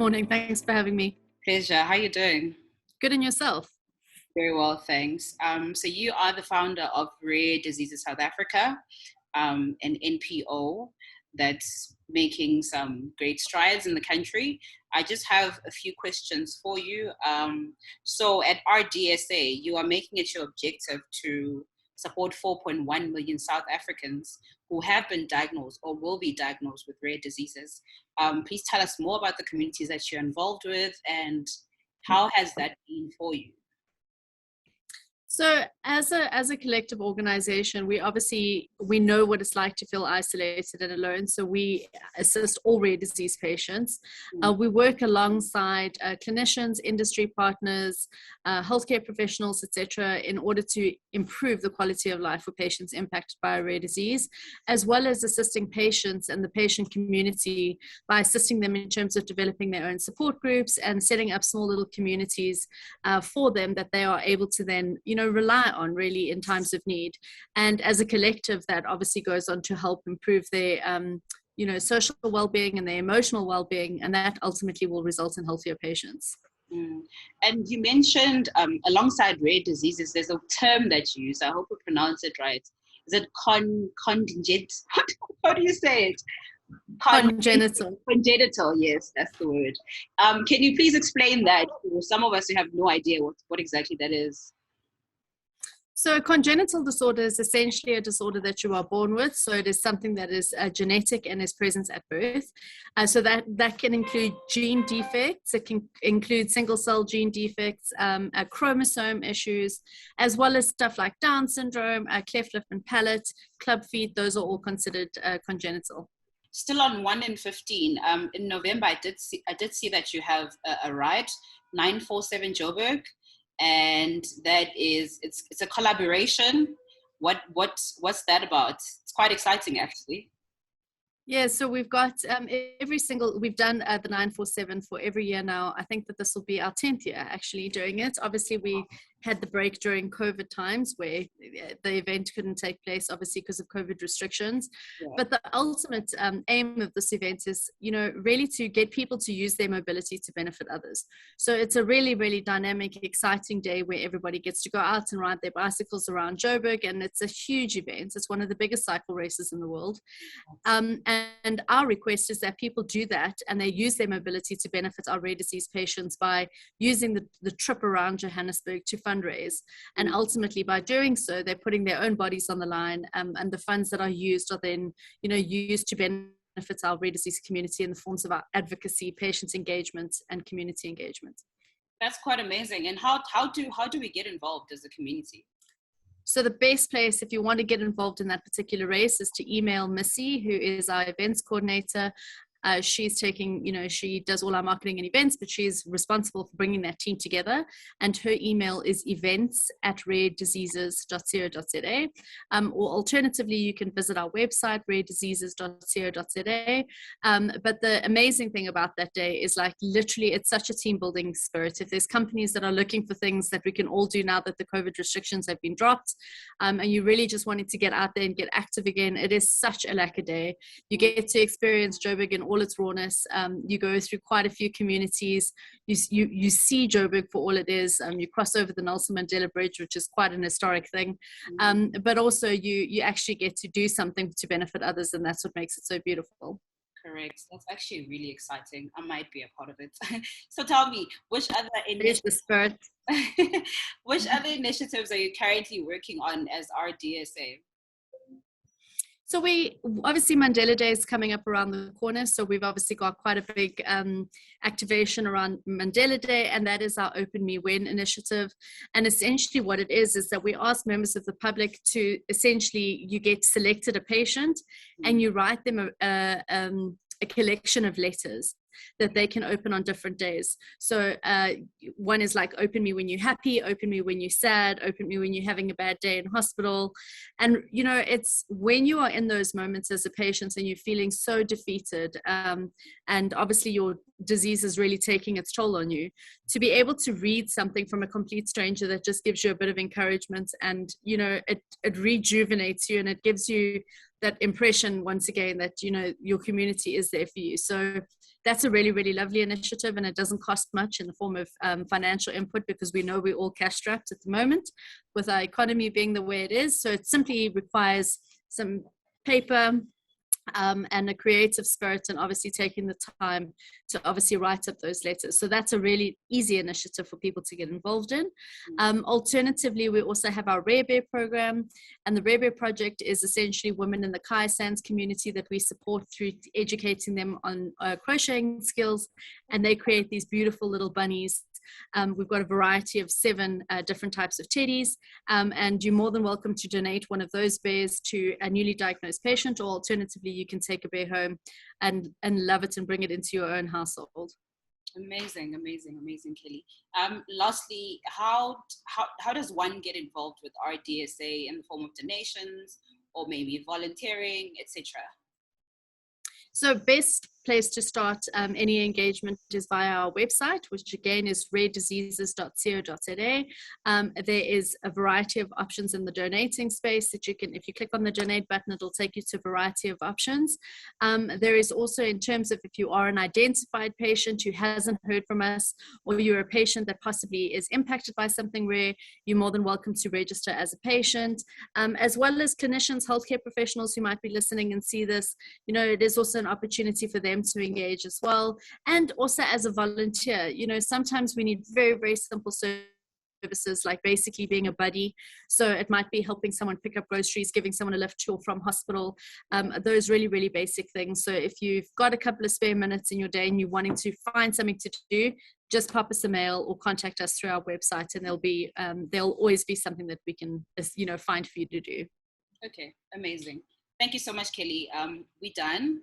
Morning. Thanks for having me. Pleasure. How you doing? Good, in yourself? Very well, thanks. So you are the founder of Rare Diseases South Africa, an NPO that's making some great strides in the country. I just have a few questions for you. So at RDSA, you are making it your objective to support 4.1 million South Africans who have been diagnosed or will be diagnosed with rare diseases. Please tell us more about the communities that you're involved with and how has that been for you? So as a collective organization, we know what it's like to feel isolated and alone. So we assist all rare disease patients. We work alongside clinicians, industry partners, healthcare professionals, etc., in order to improve the quality of life for patients impacted by a rare disease, as well as assisting patients and the patient community by assisting them in terms of developing their own support groups and setting up small little communities for them that they are able to then, rely on really in times of need. And as a collective, that obviously goes on to help improve their social well-being and their emotional well-being, and that ultimately will result in healthier patients. And you mentioned alongside rare diseases, there's a term that you use. I hope I pronounce it right. Is it contingent? How do you say it? Congenital. Congenital, yes, that's the word. Can you please explain that for some of us who have no idea what exactly that is? So congenital disorder is essentially a disorder that you are born with. So it is something that is genetic and is present at birth. So that can include gene defects. It can include single cell gene defects, chromosome issues, as well as stuff like Down syndrome, cleft lip and palate, club feet. Those are all considered congenital. Still on 1 in 15. In November, I did see that you have a ride, 947 Joburg. And that is it's a collaboration. What's that about? It's quite exciting, actually. Yeah, so we've got we've done the 947 for every year now. I think that this will be our 10th year actually doing it. Obviously, we had the break during COVID times where the event couldn't take place, obviously because of COVID restrictions. Yeah. But the ultimate aim of this event is, really to get people to use their mobility to benefit others. So it's a really, really dynamic, exciting day where everybody gets to go out and ride their bicycles around Joburg, and it's a huge event. It's one of the biggest cycle races in the world. And our request is that people do that and they use their mobility to benefit our rare disease patients by using the trip around Johannesburg to fundraise. And ultimately, by doing so, they're putting their own bodies on the line, and the funds that are used are then, used to benefit our rare disease community in the forms of our advocacy, patient engagement, and community engagement. That's quite amazing. And how do we get involved as a community? So the best place, if you want to get involved in that particular race, is to email Missy, who is our events coordinator. She's taking, she does all our marketing and events, but she's responsible for bringing that team together. And her email is events@rarediseases.co.za. Or alternatively, you can visit our website, rarediseases.co.za. But the amazing thing about that day is literally it's such a team building spirit. If there's companies that are looking for things that we can all do now that the COVID restrictions have been dropped, and you really just wanted to get out there and get active again, it is such a lacquer day. You get to experience Joburg in all its rawness. You go through quite a few communities. You see Joburg for all it is. You cross over the Nelson Mandela Bridge, which is quite an historic thing. But also you actually get to do something to benefit others, and that's what makes it so beautiful. Correct. That's actually really exciting. I might be a part of it. So tell me, which other initiatives are you currently working on as RDSA? So obviously Mandela Day is coming up around the corner. So we've obviously got quite a big activation around Mandela Day, and that is our Open Me When initiative. And essentially what it is that we ask members of the public to you get selected a patient and you write them a collection of letters that they can open on different days. So one is open me when you're happy, open me when you're sad, open me when you're having a bad day in hospital. And it's when you are in those moments as a patient and you're feeling so defeated, and obviously your disease is really taking its toll on you, to be able to read something from a complete stranger that just gives you a bit of encouragement, and it rejuvenates you, and it gives you that impression once again that, you know, your community is there for you. So that's a really, really lovely initiative, and it doesn't cost much in the form of financial input, because we know we're all cash strapped at the moment with our economy being the way it is. So it simply requires some paper, and a creative spirit, and obviously taking the time to obviously write up those letters. So that's a really easy initiative for people to get involved in. Alternatively, we also have our Rare Bear program, and the Rare Bear project is essentially women in the Kai Sans community that we support through educating them on crocheting skills, and they create these beautiful little bunnies. We've got a variety of 7 different types of teddies, and you're more than welcome to donate one of those bears to a newly diagnosed patient, or alternatively, you can take a bear home and love it and bring it into your own household. Amazing, amazing, amazing, Kelly. Lastly, how does one get involved with RDSA in the form of donations or maybe volunteering, etc.? So best place to start any engagement is via our website, which again is rarediseases.co.za. There is a variety of options in the donating space that you can, if you click on the donate button, it'll take you to a variety of options. There is also, in terms of if you are an identified patient who hasn't heard from us, or you're a patient that possibly is impacted by something rare, you're more than welcome to register as a patient, as well as clinicians, healthcare professionals who might be listening and see this. You know, it is also an opportunity for them to engage as well. And also as a volunteer, you know, sometimes we need very, very simple services, like basically being a buddy. So it might be helping someone pick up groceries, giving someone a lift to or from hospital, those really, really basic things. So if you've got a couple of spare minutes in your day and you're wanting to find something to do, just pop us a mail or contact us through our website, and there'll always be something that we can, you know, find for you to do. Okay, amazing. Thank you so much, Kelly. We're done.